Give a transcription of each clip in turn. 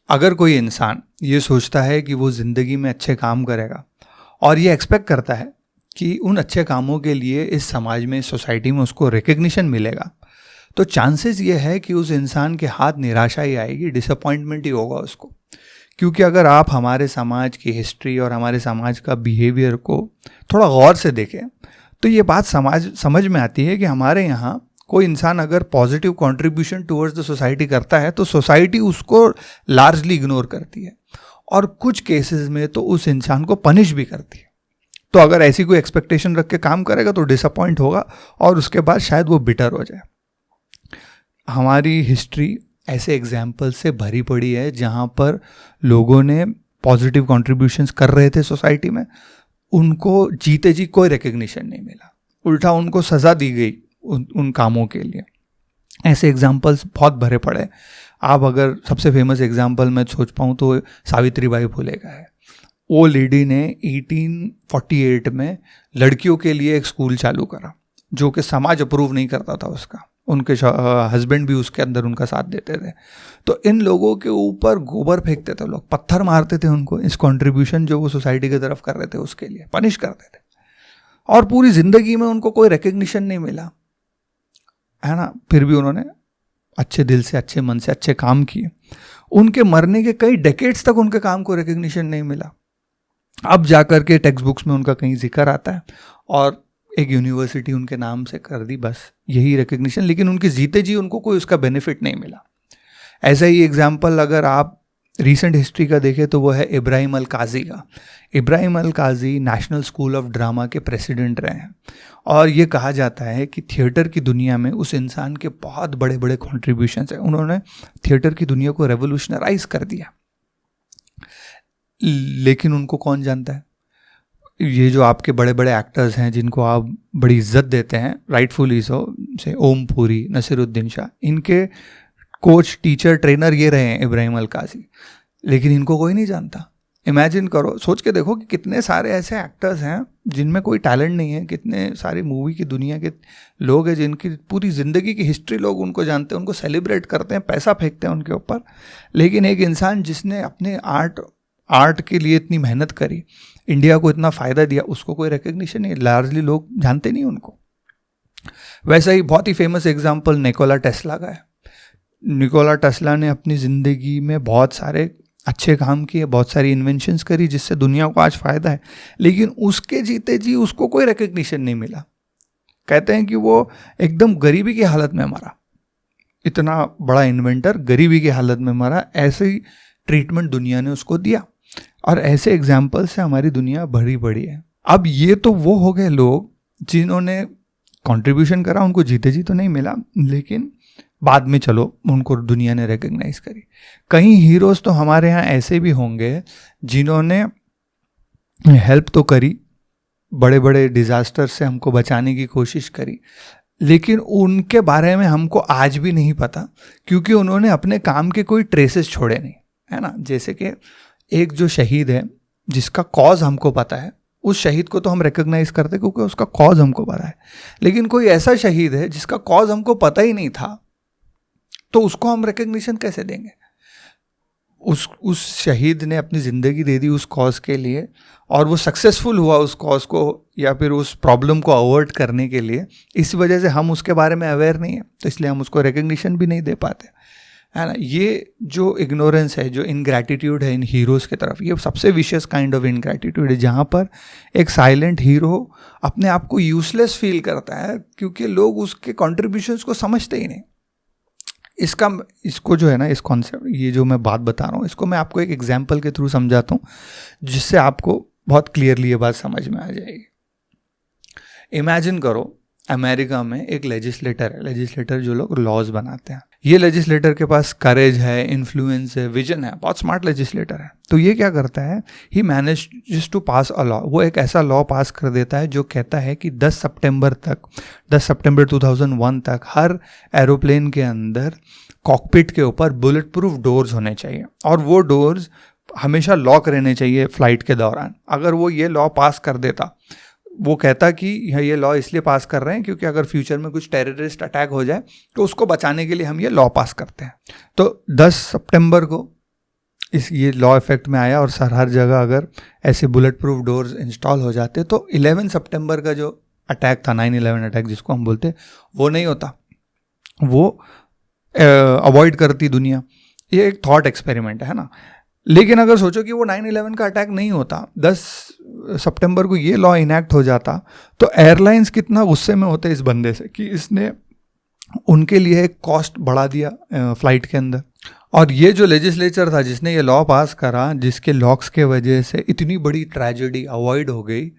अगर कोई इंसान ये सोचता है कि वो ज़िंदगी में अच्छे काम करेगा और ये एक्सपेक्ट करता है कि उन अच्छे कामों के लिए इस समाज में, इस सोसाइटी में उसको रिकग्निशन मिलेगा, तो चांसेस ये है कि उस इंसान के हाथ निराशा ही आएगी, डिसअपॉइंटमेंट ही होगा उसको। क्योंकि अगर आप हमारे समाज की हिस्ट्री और हमारे समाज का बिहेवियर को थोड़ा गौर से देखें तो ये बात समझ में आती है कि हमारे यहाँ कोई इंसान अगर positive contribution towards the society करता है तो सोसाइटी उसको लार्जली इग्नोर करती है और कुछ केसेस में तो उस इंसान को पनिश भी करती है। तो अगर ऐसी कोई एक्सपेक्टेशन रख के काम करेगा तो डिसअपॉइंट होगा और उसके बाद शायद वो बिटर हो जाए। हमारी हिस्ट्री ऐसे एग्जाम्पल से भरी पड़ी है जहाँ पर लोगों ने पॉजिटिव कॉन्ट्रीब्यूशंस कर रहे थे सोसाइटी में, उनको जीते जी कोई रिकग्निशन नहीं मिला, उल्टा उनको सज़ा दी गई उन कामों के लिए। ऐसे एग्जाम्पल्स बहुत भरे पड़े। आप अगर सबसे फेमस एग्जाम्पल मैं सोच पाऊँ तो सावित्रीबाई फुले का है। वो लेडी ने 1848 में लड़कियों के लिए एक स्कूल चालू करा जो कि समाज अप्रूव नहीं करता था उसका, उनके हस्बैंड भी उसके अंदर उनका साथ देते थे। तो इन लोगों के ऊपर गोबर फेंकते थे लोग, पत्थर मारते थे उनको, इस कंट्रीब्यूशन जो वो सोसाइटी की तरफ कर रहे थे उसके लिए पनिश करते थे। और पूरी ज़िंदगी में उनको कोई रिकग्निशन नहीं मिला, है ना। फिर भी उन्होंने अच्छे दिल से, अच्छे मन से अच्छे काम किए। उनके मरने के कई डेकेड्स तक उनके काम को रिकग्निशन नहीं मिला। अब जाकर के टेक्स्ट बुक्स में उनका कहीं जिक्र आता है और एक यूनिवर्सिटी उनके नाम से कर दी, बस यही रिकग्निशन। लेकिन उनके जीते जी उनको कोई उसका बेनिफिट नहीं मिला। ऐसा ही एग्जाम्पल अगर आप रीसेंट हिस्ट्री का देखें तो वो है इब्राहिम अल काजी का। इब्राहिम अल काजी नेशनल स्कूल ऑफ ड्रामा के प्रेसिडेंट रहे हैं और ये कहा जाता है कि थिएटर की दुनिया में उस इंसान के बहुत बड़े बड़े कॉन्ट्रीब्यूशंस हैं। उन्होंने थिएटर की दुनिया को रेवोल्यूशनराइज कर दिया। लेकिन उनको कौन जानता है? ये जो आपके बड़े बड़े एक्टर्स हैं जिनको आप बड़ी इज्जत देते हैं, राइटफुली सो, से ओम पुरी, नसीरुद्दीन शाह, इनके कोच, टीचर, ट्रेनर ये रहे हैं इब्राहिम अल काजी। लेकिन इनको कोई नहीं जानता। इमेजिन करो, सोच के देखो कि कितने सारे ऐसे एक्टर्स हैं जिनमें कोई टैलेंट नहीं है, कितने सारी मूवी की दुनिया के लोग हैं जिनकी पूरी ज़िंदगी की हिस्ट्री लोग उनको जानते हैं, उनको सेलिब्रेट करते हैं, पैसा फेंकते हैं उनके ऊपर। लेकिन एक इंसान जिसने अपने आर्ट के लिए इतनी मेहनत करी, इंडिया को इतना फ़ायदा दिया, उसको कोई रिकग्निशन नहीं, लार्जली लोग जानते नहीं उनको। वैसा ही बहुत ही फेमस एग्जाम्पल निकोला टेस्ला का है। निकोला टेस्ला ने अपनी ज़िंदगी में बहुत सारे अच्छे काम किए, बहुत सारी इन्वेंशंस करी जिससे दुनिया को आज फ़ायदा है। लेकिन उसके जीते जी उसको कोई रिकग्निशन नहीं मिला। कहते हैं कि वो एकदम गरीबी की हालत में मरा। इतना बड़ा इन्वेंटर गरीबी की हालत में मरा, ऐसे ही ट्रीटमेंट दुनिया ने उसको दिया। और ऐसे एग्जाम्पल से हमारी दुनिया भरी पड़ी है। अब ये तो वो हो गए लोग जिन्होंने कंट्रीब्यूशन करा, उनको जीते जी तो नहीं मिला, लेकिन बाद में चलो उनको दुनिया ने रिकग्नाइज करी। कई हीरोज़ तो हमारे यहाँ ऐसे भी होंगे जिन्होंने हेल्प तो करी, बड़े बड़े डिज़ास्टर से हमको बचाने की कोशिश करी, लेकिन उनके बारे में हमको आज भी नहीं पता क्योंकि उन्होंने अपने काम के कोई ट्रेसेस छोड़े नहीं, है ना। जैसे कि एक जो शहीद है जिसका कॉज हमको पता है, उस शहीद को तो हम रिकग्नाइज करते क्योंकि उसका कॉज हमको पता है। लेकिन कोई ऐसा शहीद है जिसका कॉज हमको पता ही नहीं था, तो उसको हम रिकग्निशन कैसे देंगे? उस शहीद ने अपनी ज़िंदगी दे दी उस कॉज के लिए और वो सक्सेसफुल हुआ उस कॉज को या फिर उस प्रॉब्लम को अवॉइड करने के लिए। इस वजह से हम उसके बारे में अवेयर नहीं है, तो इसलिए हम उसको रिकग्निशन भी नहीं दे पाते, है ना। ये जो इग्नोरेंस है, जो इनग्रैटिट्यूड है इन हीरोज़ की तरफ, ये सबसे विशियस काइंड ऑफ इनग्रैटिट्यूड है, जहाँ पर एक साइलेंट हीरो अपने आप को यूजलेस फील करता है क्योंकि लोग उसके कॉन्ट्रीब्यूशंस को समझते ही नहीं। इसको जो है ना, इस कॉन्सेप्ट, ये जो मैं बात बता रहा हूँ, इसको मैं आपको एक एग्जाम्पल के थ्रू समझाता हूँ जिससे आपको बहुत क्लियरली ये बात समझ में आ जाएगी। इमेजिन करो अमेरिका में एक लेजिस्लेटर है, लेजिस्लेटर जो लोग लॉज बनाते हैं। ये लेजिस्लेटर के पास करेज है, इन्फ्लुएंस है, विजन है, बहुत स्मार्ट लेजिस्लेटर है। तो ये क्या करता है, he manages to pass a law. वो एक ऐसा लॉ पास कर देता है जो कहता है कि 10 सितंबर 2001 तक हर एरोप्लेन के अंदर कॉकपिट के ऊपर बुलेट प्रूफ डोर्स होने चाहिए और वो डोर्स हमेशा लॉक रहने चाहिए फ्लाइट के दौरान। अगर वो ये लॉ पास कर देता, वो कहता कि ये लॉ इसलिए पास कर रहे हैं क्योंकि अगर फ्यूचर में कुछ टेररिस्ट अटैक हो जाए तो उसको बचाने के लिए हम ये लॉ पास करते हैं। तो 10 सितंबर को ये लॉ इफेक्ट में आया और हर जगह अगर ऐसे बुलेट प्रूफ डोर्स इंस्टॉल हो जाते तो 11 सितंबर का जो अटैक था, 9/11 अटैक जिसको हम बोलते, वो नहीं होता, वो अवॉइड करती दुनिया। ये एक थॉट एक्सपेरिमेंट है ना। लेकिन अगर सोचो कि वो 9/11 का अटैक नहीं होता, 10 सितंबर को ये लॉ इनैक्ट हो जाता, तो एयरलाइंस कितना गुस्से में होते इस बंदे से कि इसने उनके लिए एक कॉस्ट बढ़ा दिया फ्लाइट के अंदर। और ये जो लेजिस्लेचर था जिसने ये लॉ पास करा, जिसके लॉक्स के वजह से इतनी बड़ी ट्रेजेडी अवॉइड हो गई,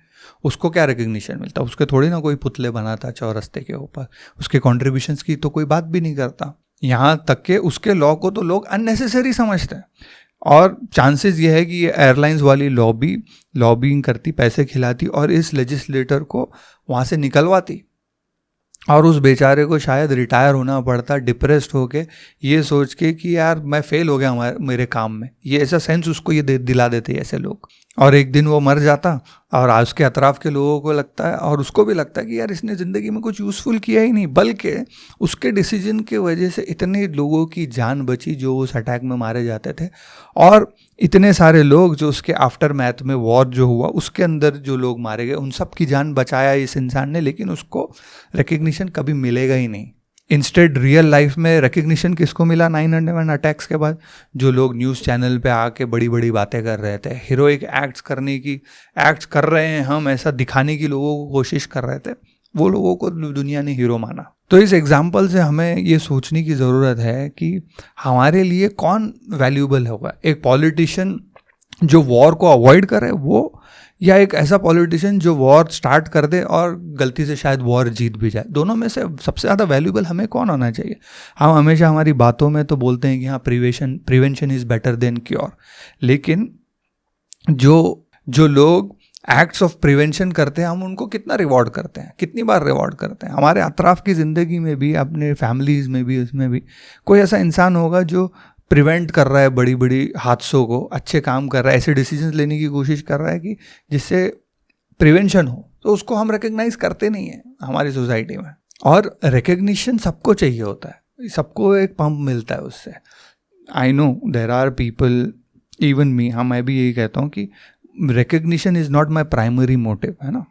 उसको क्या रिकग्निशन मिलता? उसके थोड़ी ना कोई पुतले बनाता चौरस्ते के ऊपर, उसके कॉन्ट्रीब्यूशंस की तो कोई बात भी नहीं करता। यहाँ तक कि उसके लॉ को तो लोग अननेसेसरी समझते हैं। और चांसेस ये है कि ये एयरलाइंस वाली लॉबिंग करती, पैसे खिलाती और इस लेजिस्लेटर को वहाँ से निकलवाती, और उस बेचारे को शायद रिटायर होना पड़ता डिप्रेस्ड होके, ये सोच के कि यार मैं फेल हो गया मेरे काम में। ये ऐसा सेंस उसको ये दिला देते ऐसे लोग, और एक दिन वो मर जाता और आज के अतराफ के लोगों को लगता है और उसको भी लगता है कि यार इसने ज़िंदगी में कुछ यूज़फुल किया ही नहीं, बल्कि उसके डिसीजन के वजह से इतने लोगों की जान बची जो उस अटैक में मारे जाते थे, और इतने सारे लोग जो उसके आफ्टर मैथ में वॉर जो हुआ उसके अंदर जो लोग मारे गए, उन सब की जान बचाया इस इंसान ने। लेकिन उसको रिकग्निशन कभी मिलेगा ही नहीं। इंस्टेड रियल लाइफ में रिकग्निशन किसको मिला 9/11 अटैक्स के बाद? जो लोग न्यूज़ चैनल पे आके बड़ी बड़ी बातें कर रहे थे, हीरोइक एक्ट्स कर रहे हैं हम, ऐसा दिखाने की लोगों को कोशिश कर रहे थे, वो लोगों को दुनिया ने हीरो माना। तो इस एग्जाम्पल से हमें ये सोचने की ज़रूरत है कि हमारे लिए कौन वैल्यूबल होगा, एक पॉलिटिशियन जो वॉर को अवॉइड करे वो, या एक ऐसा पॉलिटिशियन जो वॉर स्टार्ट कर दे और गलती से शायद वॉर जीत भी जाए। दोनों में से सबसे ज़्यादा वैल्यूबल हमें कौन होना चाहिए? हम हमेशा हमारी बातों में तो बोलते हैं कि हाँ prevention is better than cure, लेकिन जो लोग एक्ट्स ऑफ प्रिवेंशन करते हैं हम उनको कितना रिवॉर्ड करते हैं, कितनी बार रिवॉर्ड करते हैं? हमारे अतराफ की ज़िंदगी में भी, अपने फैमिलीज़ में भी, उसमें भी कोई ऐसा इंसान होगा जो प्रिवेंट कर रहा है बड़ी बड़ी हादसों को, अच्छे काम कर रहा है, ऐसे डिसीजंस लेने की कोशिश कर रहा है कि जिससे प्रिवेंशन हो, तो उसको हम रिकग्नाइज करते नहीं हैं हमारी सोसाइटी में। और रिकग्निशन सबको चाहिए होता है, सबको एक पंप मिलता है उससे। I know there are people, even me, हाँ मैं भी यही कहता हूँ कि recognition is not my primary motive, है ना।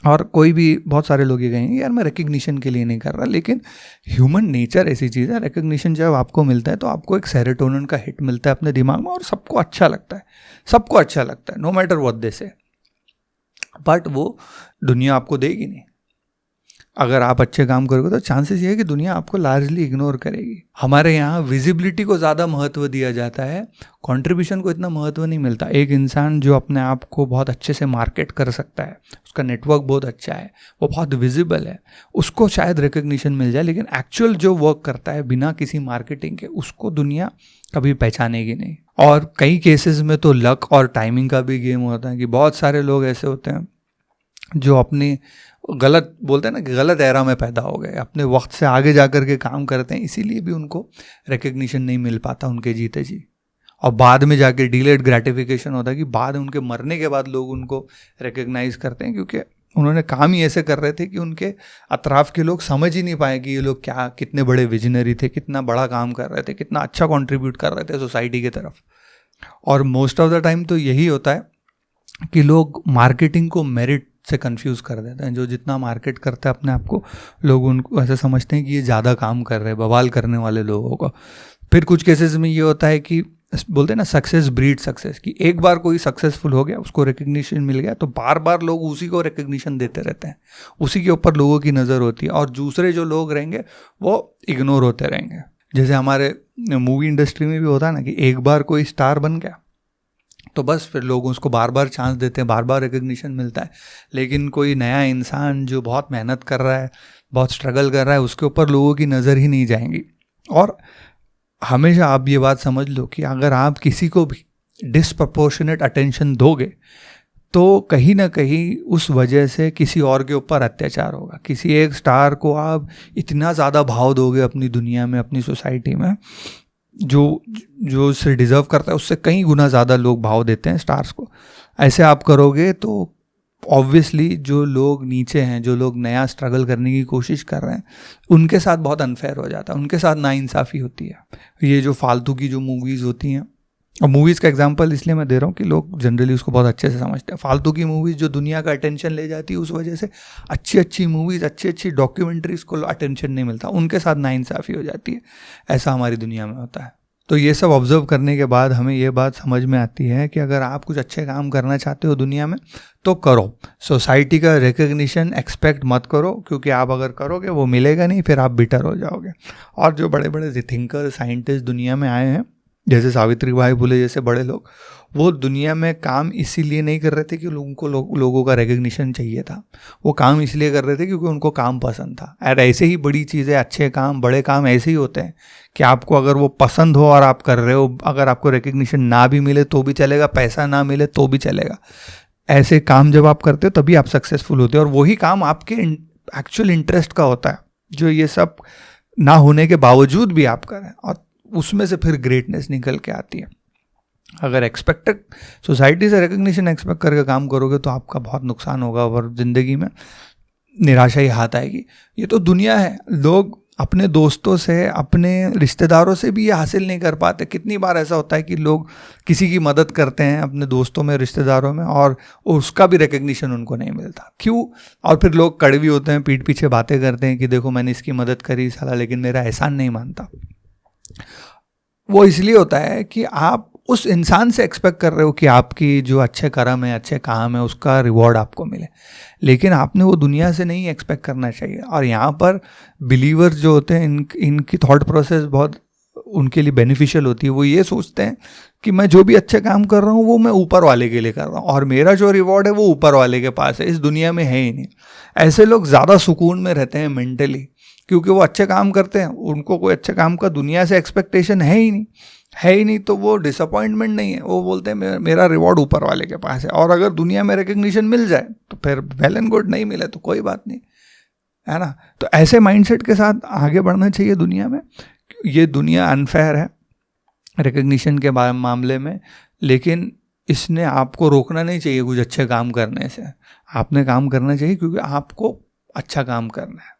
और कोई भी, बहुत सारे लोग ये कहेंगे यार मैं रिकग्निशन के लिए नहीं कर रहा, लेकिन ह्यूमन नेचर ऐसी चीज़ है, रिकग्निशन जब आपको मिलता है तो आपको एक सेरोटोनिन का हिट मिलता है अपने दिमाग में, और सबको अच्छा लगता है, नो मैटर व्हाट दे से। बट वो दुनिया आपको देगी नहीं। अगर आप अच्छे काम करोगे तो चांसेस ये है कि दुनिया आपको लार्जली इग्नोर करेगी। हमारे यहाँ विजिबिलिटी को ज़्यादा महत्व दिया जाता है, कंट्रीब्यूशन को इतना महत्व नहीं मिलता। एक इंसान जो अपने आप को बहुत अच्छे से मार्केट कर सकता है, उसका नेटवर्क बहुत अच्छा है, वो बहुत विजिबल है, उसको शायद रिकग्निशन मिल जाए, लेकिन एक्चुअल जो वर्क करता है बिना किसी मार्केटिंग के, उसको दुनिया कभी पहचानेगी नहीं। और कई केसेस में तो लक और टाइमिंग का भी गेम होता है कि बहुत सारे लोग ऐसे होते हैं जो अपनी गलत, बोलते हैं ना कि गलत एरा में पैदा हो गए, अपने वक्त से आगे जा कर के काम करते हैं, इसीलिए भी उनको रिकग्निशन नहीं मिल पाता उनके जीते जी। और बाद में जाके डिलेड ग्रेटिफिकेशन होता है कि बाद में उनके मरने के बाद लोग उनको रिकग्नाइज करते हैं, क्योंकि उन्होंने काम ही ऐसे कर रहे थे कि उनके अतराफ के लोग समझ ही नहीं पाए कि ये लोग क्या, कितने बड़े विजनरी थे, कितना बड़ा काम कर रहे थे, कितना अच्छा कंट्रीब्यूट कर रहे थे सोसाइटी की तरफ। और मोस्ट ऑफ द टाइम तो यही होता है कि लोग मार्केटिंग को मेरिट से कंफ्यूज कर देते हैं। जो जितना मार्केट करते हैं अपने आप को, लोग उनको ऐसे समझते हैं कि ये ज़्यादा काम कर रहे हैं, बवाल करने वाले लोगों को। फिर कुछ केसेस में ये होता है कि बोलते हैं ना सक्सेस ब्रीड सक्सेस, कि एक बार कोई सक्सेसफुल हो गया, उसको रिकग्निशन मिल गया, तो बार बार लोग उसी को रिकग्निशन देते रहते हैं, उसी के ऊपर लोगों की नज़र होती है, और दूसरे जो लोग रहेंगे वो इग्नोर होते रहेंगे। जैसे हमारे मूवी इंडस्ट्री में भी होता है ना कि एक बार कोई स्टार बन गया तो बस फिर लोग उसको बार बार चांस देते हैं, बार बार रिकग्निशन मिलता है। लेकिन कोई नया इंसान जो बहुत मेहनत कर रहा है, बहुत स्ट्रगल कर रहा है, उसके ऊपर लोगों की नज़र ही नहीं जाएंगी। और हमेशा आप ये बात समझ लो कि अगर आप किसी को भी डिसप्रपोर्शनेट अटेंशन दोगे तो कहीं ना कहीं उस वजह से किसी और के ऊपर अत्याचार होगा। किसी एक स्टार को आप इतना ज़्यादा भाव दोगे अपनी दुनिया में, अपनी सोसाइटी में, जो उससे डिज़र्व करता है उससे कई गुना ज़्यादा लोग भाव देते हैं स्टार्स को। ऐसे आप करोगे तो ऑब्वियसली जो लोग नीचे हैं, जो लोग नया स्ट्रगल करने की कोशिश कर रहे हैं, उनके साथ बहुत अनफेयर हो जाता है, उनके साथ नाइंसाफ़ी होती है। ये जो फालतू की जो मूवीज़ होती हैं और मूवीज़ का एग्जांपल इसलिए मैं दे रहा हूँ कि लोग जनरली उसको बहुत अच्छे से समझते हैं। फालतू की मूवीज़ जो दुनिया का अटेंशन ले जाती है, उस वजह से अच्छी अच्छी मूवीज़, अच्छी अच्छी डॉक्यूमेंट्रीज़ को अटेंशन नहीं मिलता, उनके साथ नाइंसाफ़ी हो जाती है। ऐसा हमारी दुनिया में होता है। तो ये सब ऑब्जर्व करने के बाद हमें ये बात समझ में आती है कि अगर आप कुछ अच्छे काम करना चाहते हो दुनिया में तो करो। सोसाइटी का रिकग्निशन एक्सपेक्ट मत करो, क्योंकि आप अगर करोगे वो मिलेगा नहीं, फिर आप बिटर हो जाओगे। और जो बड़े बड़े थिंकर, साइंटिस्ट दुनिया में आए हैं, जैसे सावित्रीबाई फुले जैसे बड़े लोग, वो दुनिया में काम इसीलिए नहीं कर रहे थे कि लोगों का रिकग्निशन चाहिए था। वो काम इसलिए कर रहे थे क्योंकि उनको काम पसंद था। और ऐसे ही बड़ी चीज़ें, अच्छे काम, बड़े काम ऐसे ही होते हैं कि आपको अगर वो पसंद हो और आप कर रहे हो, अगर आपको रिकग्निशन ना भी मिले तो भी चलेगा, पैसा ना मिले तो भी चलेगा। ऐसे काम जब आप करते हो तभी आप सक्सेसफुल होते हो, और वही काम आपके एक्चुअल इंटरेस्ट का होता है, जो ये सब ना होने के बावजूद भी आप करें, और उसमें से फिर ग्रेटनेस निकल के आती है। अगर एक्सपेक्टेड सोसाइटी से रिकग्निशन एक्सपेक्ट करके काम करोगे तो आपका बहुत नुकसान होगा और ज़िंदगी में निराशा ही हाथ आएगी। ये तो दुनिया है, लोग अपने दोस्तों से, अपने रिश्तेदारों से भी ये हासिल नहीं कर पाते। कितनी बार ऐसा होता है कि लोग किसी की मदद करते हैं अपने दोस्तों में, रिश्तेदारों में, और उसका भी रिकग्निशन उनको नहीं मिलता। क्यों? और फिर लोग कड़वी होते हैं, पीठ पीछे बातें करते हैं कि देखो मैंने इसकी मदद करी साला, लेकिन मेरा एहसान नहीं मानता। वो इसलिए होता है कि आप उस इंसान से एक्सपेक्ट कर रहे हो कि आपकी जो अच्छे कर्म है, अच्छे काम है, उसका रिवॉर्ड आपको मिले, लेकिन आपने वो दुनिया से नहीं एक्सपेक्ट करना चाहिए। और यहाँ पर बिलीवर्स जो होते हैं, इनकी थॉट प्रोसेस बहुत उनके लिए बेनिफिशियल होती है। वो ये सोचते हैं कि मैं जो भी अच्छे काम कर रहा हूँ वो मैं ऊपर वाले के लिए कर रहा हूँ, और मेरा जो रिवॉर्ड है वो ऊपर वाले के पास है, इस दुनिया में है ही नहीं। ऐसे लोग ज़्यादा सुकून में रहते हैं मेंटली, क्योंकि वो अच्छे काम करते हैं, उनको कोई अच्छे काम का दुनिया से एक्सपेक्टेशन है ही नहीं, तो वो डिसअपॉइंटमेंट नहीं है। वो बोलते हैं मेरा रिवॉर्ड ऊपर वाले के पास है, और अगर दुनिया में रिकग्निशन मिल जाए तो फिर वेल एंड गुड, नहीं मिले तो कोई बात नहीं, है ना। तो ऐसे माइंडसेट के साथ आगे बढ़ना चाहिए दुनिया में। ये दुनिया अनफेयर है रिकग्निशन के मामले में, लेकिन इसने आपको रोकना नहीं चाहिए कुछ अच्छे काम करने से। आपने काम करना चाहिए क्योंकि आपको अच्छा काम करना है।